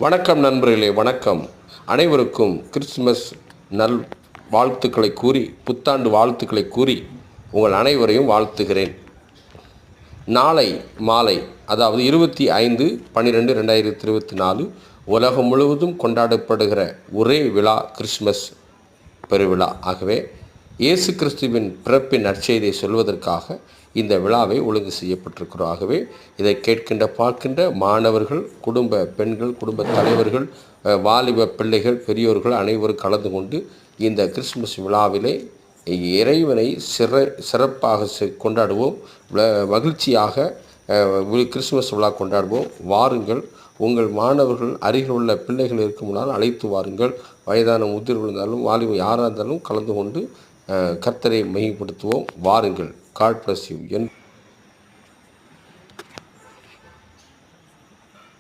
வணக்கம் நண்பர்களே, வணக்கம். அனைவருக்கும் கிறிஸ்துமஸ் நல் வாழ்த்துக்களை கூறி, புத்தாண்டு வாழ்த்துக்களை கூறி உங்கள் அனைவரையும் வாழ்த்துகிறேன். நாளை மாலை, அதாவது 25/12/2024 உலகம் முழுவதும் கொண்டாடப்படுகிற ஒரே விழா கிறிஸ்துமஸ் பெருவிழா. ஆகவே இயேசு கிறிஸ்துவின் பிறப்பின் நற்செய்தியை சொல்வதற்காக இந்த விழாவை ஒழுங்கு செய்யப்பட்டிருக்கிறோம். ஆகவே இதை கேட்கின்ற பார்க்கின்ற மாணவர்கள், குடும்ப பெண்கள், குடும்ப தலைவர்கள், வாலிப பிள்ளைகள், பெரியோர்கள் அனைவரும் கலந்து கொண்டு இந்த கிறிஸ்துமஸ் விழாவிலே இறைவனை சிறப்பாக கொண்டாடுவோம். மகிழ்ச்சியாக கிறிஸ்துமஸ் விழா கொண்டாடுவோம். வாருங்கள். உங்கள் மாணவர்கள், அருகில் உள்ள பிள்ளைகள் இருக்கும்னால் அழைத்து வாருங்கள். வயதான முதிர்வு இருந்தாலும் வாலிப யாராக இருந்தாலும் கலந்து கொண்டு கர்த்தரை மையப்படுத்துவோம். வாருங்கள். God bless you.